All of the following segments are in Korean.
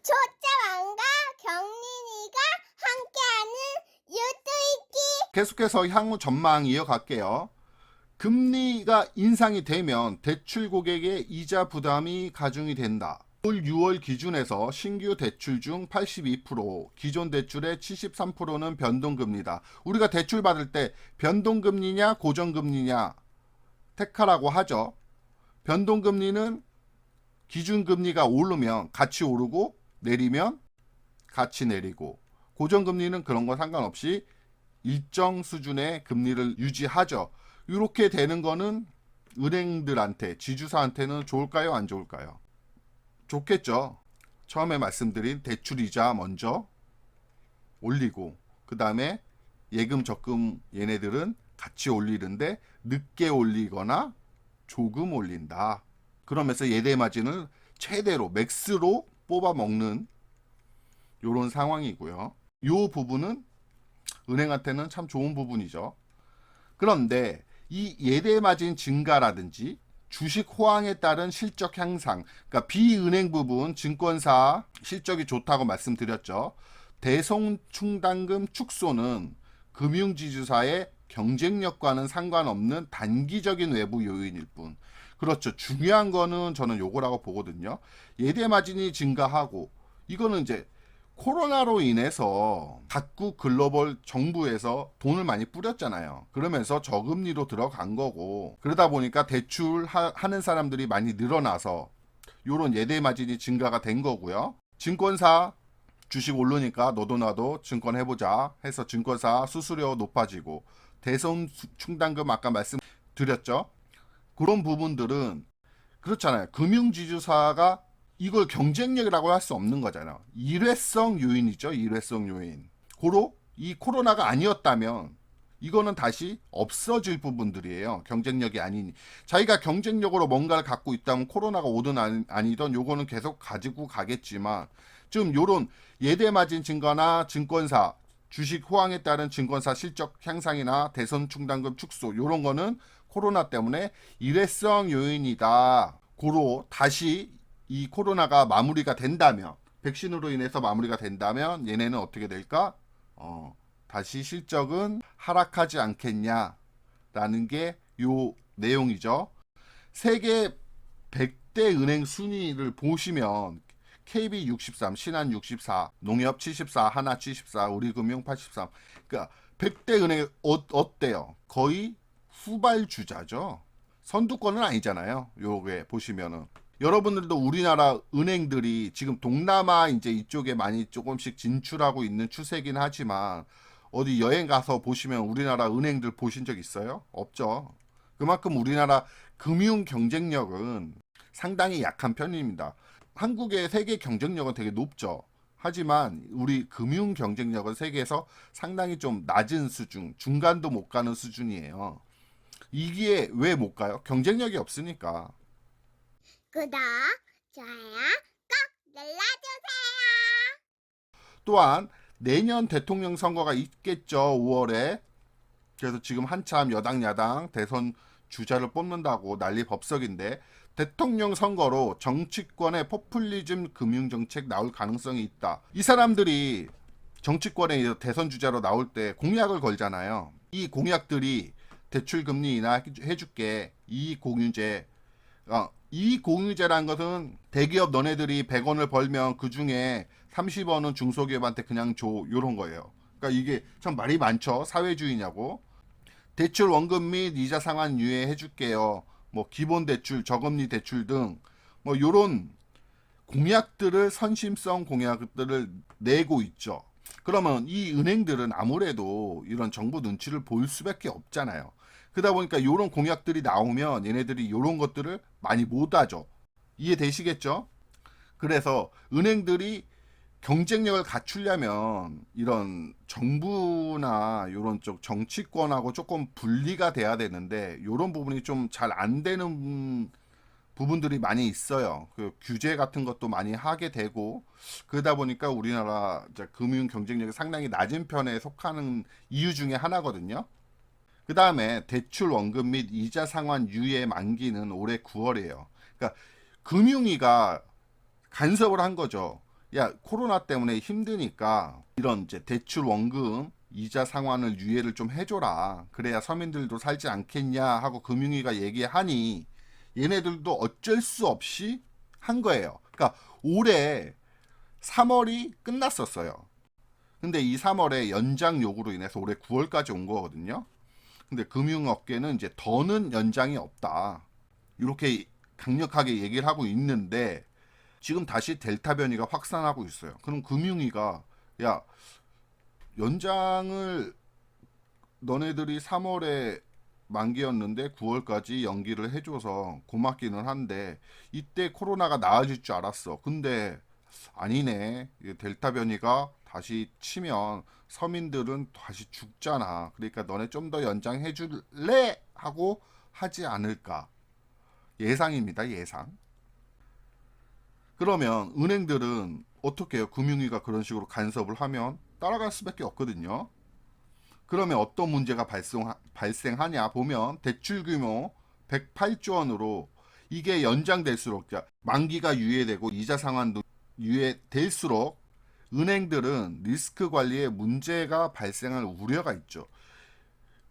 조짜왕과 경린이가 함께하는 유tu이기. 계속해서 향후 전망 이어갈게요. 금리가 인상이 되면 대출 고객의 이자 부담이 가중이 된다. 올 6월 기준에서 신규 대출 중 82%, 기존 대출의 73%는 변동금리다. 우리가 대출 받을 때 변동금리냐 고정금리냐 택하라고 하죠. 변동금리는 기준금리가 오르면 같이 오르고 내리면 같이 내리고, 고정금리는 그런 거 상관없이 일정 수준의 금리를 유지하죠. 이렇게 되는 거는 은행들한테, 지주사한테는 좋을까요, 안 좋을까요? 좋겠죠. 처음에 말씀드린 대출이자 먼저 올리고, 그 다음에 예금 적금 얘네들은 같이 올리는데 늦게 올리거나 조금 올린다. 그러면서 예대 마진을 최대로 맥스로 뽑아 먹는 이런 상황이고요. 이 부분은 은행한테는 참 좋은 부분이죠. 그런데 이 예대 마진 증가라든지 주식 호황에 따른 실적 향상, 그러니까 비은행 부분 증권사 실적이 좋다고 말씀드렸죠. 대손충당금 축소는 금융지주사의 경쟁력과는 상관없는 단기적인 외부 요인일 뿐. 그렇죠. 중요한 거는 저는 요거라고 보거든요. 예대 마진이 증가하고, 이거는 이제 코로나로 인해서 각국 글로벌 정부에서 돈을 많이 뿌렸잖아요. 그러면서 저금리로 들어간 거고, 그러다 보니까 대출하는 사람들이 많이 늘어나서 요런 예대 마진이 증가가 된 거고요. 증권사 주식 오르니까 너도 나도 증권 해보자 해서 증권사 수수료 높아지고, 대손 충당금 아까 말씀드렸죠. 그런 부분들은 그렇잖아요. 금융지주사가 이걸 경쟁력이라고 할 수 없는 거잖아요. 일회성 요인이죠. 일회성 요인. 고로 이 코로나가 아니었다면 이거는 다시 없어질 부분들이에요. 경쟁력이 아니니. 자기가 경쟁력으로 뭔가를 갖고 있다면 코로나가 오든 아니든 요거는 계속 가지고 가겠지만, 지금 요런 예대 마진 증가나 증권사 주식 호황에 따른 증권사 실적 향상이나 대선 충당금 축소, 요런 거는 코로나 때문에 일회성 요인이다. 고로 다시 이 코로나가 마무리가 된다면, 백신으로 인해서 마무리가 된다면 얘네는 어떻게 될까? 다시 실적은 하락하지 않겠냐라는 게 요 내용이죠. 세계 100대 은행 순위를 보시면 KB 63, 신한 64, 농협 74, 하나 74, 우리금융 83. 그러니까 100대 은행 어때요? 거의 후발주자죠. 선두권은 아니잖아요. 요게 보시면은 여러분들도 우리나라 은행들이 지금 동남아 이제 이쪽에 많이 조금씩 진출하고 있는 추세긴 하지만, 어디 여행 가서 보시면 우리나라 은행들 보신 적 있어요? 없죠. 그만큼 우리나라 금융 경쟁력은 상당히 약한 편입니다. 한국의 세계 경쟁력은 되게 높죠. 하지만 우리 금융 경쟁력은 세계에서 상당히 좀 낮은 수준, 중간도 못 가는 수준이에요. 이게 왜 못 가요? 경쟁력이 없으니까. 구독, 좋아요 꼭 눌러주세요. 또한 내년 대통령 선거가 있겠죠. 5월에. 그래서 지금 한참 여당 야당 대선 주자를 뽑는다고 난리 법석인데, 대통령 선거로 정치권의 포퓰리즘 금융정책 나올 가능성이 있다. 이 사람들이 정치권의 대선 주자로 나올 때 공약을 걸잖아요. 이 공약들이 대출금리 인하 해줄게, 이익공유제. 이익공유제라는 것은 대기업 너네들이 100원을 벌면 그 중에 30원은 중소기업한테 그냥 줘, 요런 거예요. 그러니까 이게 참 말이 많죠. 사회주의냐고. 대출 원금 및 이자 상환 유예해 줄게요. 뭐 기본 대출, 저금리 대출 등 뭐 요런 공약들을, 선심성 공약들을 내고 있죠. 그러면 이 은행들은 아무래도 이런 정부 눈치를 볼 수밖에 없잖아요. 그러다 보니까 이런 공약들이 나오면 얘네들이 이런 것들을 많이 못하죠. 이해되시겠죠? 그래서 은행들이 경쟁력을 갖추려면 이런 정부나 이런 쪽 정치권하고 조금 분리가 돼야 되는데, 이런 부분이 좀 잘 안 되는 부분들이 많이 있어요. 그 규제 같은 것도 많이 하게 되고, 그러다 보니까 우리나라 금융 경쟁력이 상당히 낮은 편에 속하는 이유 중에 하나거든요. 그 다음에 대출 원금 및 이자 상환 유예 만기는 올해 9월이에요. 그러니까 금융위가 간섭을 한 거죠. 야, 코로나 때문에 힘드니까 이런 이제 대출 원금 이자 상환을 유예를 좀 해줘라. 그래야 서민들도 살지 않겠냐 하고 금융위가 얘기하니 얘네들도 어쩔 수 없이 한 거예요. 그러니까 올해 3월이 끝났었어요. 근데 이 3월에 연장 요구로 인해서 올해 9월까지 온 거거든요. 근데 금융업계는 이제 더는 연장이 없다. 이렇게 강력하게 얘기를 하고 있는데 지금 다시 델타 변이가 확산하고 있어요. 그럼 금융위가 야, 연장을 너네들이 3월에 만기였는데 9월까지 연기를 해줘서 고맙기는 한데 이때 코로나가 나아질 줄 알았어. 근데 아니네. 델타 변이가 다시 치면 서민들은 다시 죽잖아. 그러니까 너네 좀 더 연장해 줄래? 하고 하지 않을까. 예상입니다. 예상. 그러면 은행들은 어떻게 해요? 금융위가 그런 식으로 간섭을 하면 따라갈 수밖에 없거든요. 그러면 어떤 문제가 발생하냐 보면 대출 규모 108조 원으로 이게 연장될수록 만기가 유예되고 이자 상환도 유예될수록 은행들은 리스크 관리에 문제가 발생할 우려가 있죠.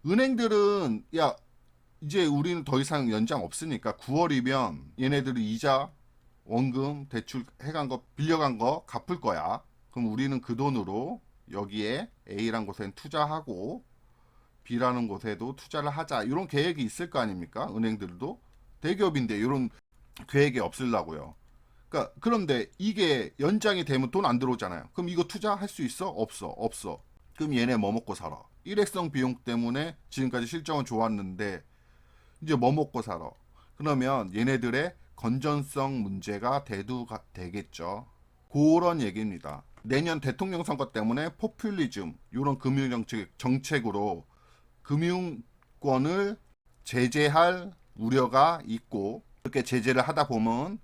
은행들은 야 이제 우리는 더 이상 연장 없으니까 9월이면 얘네들이 이자 원금 대출 해간 거 빌려간 거 갚을 거야. 그럼 우리는 그 돈으로 여기에 A라는 곳엔 투자하고 B라는 곳에도 투자를 하자. 이런 계획이 있을 거 아닙니까? 은행들도 대기업인데 이런 계획이 없으려고요. 그러니까 그런데 이게 연장이 되면 돈 안 들어오잖아요. 그럼 이거 투자할 수 있어? 없어. 그럼 얘네 뭐 먹고 살아? 일회성 비용 때문에 지금까지 실적은 좋았는데 이제 뭐 먹고 살아? 그러면 얘네들의 건전성 문제가 대두가 되겠죠. 그런 얘기입니다. 내년 대통령 선거 때문에 포퓰리즘 이런 금융 정책으로 금융권을 제재할 우려가 있고 그렇게 제재를 하다 보면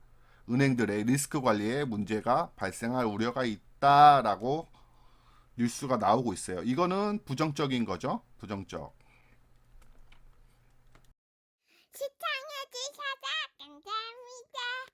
은행들의 리스크 관리에 문제가 발생할 우려가 있다라고 뉴스가 나오고 있어요. 이거는 부정적인 거죠. 부정적. 시청해주셔서 감사합니다.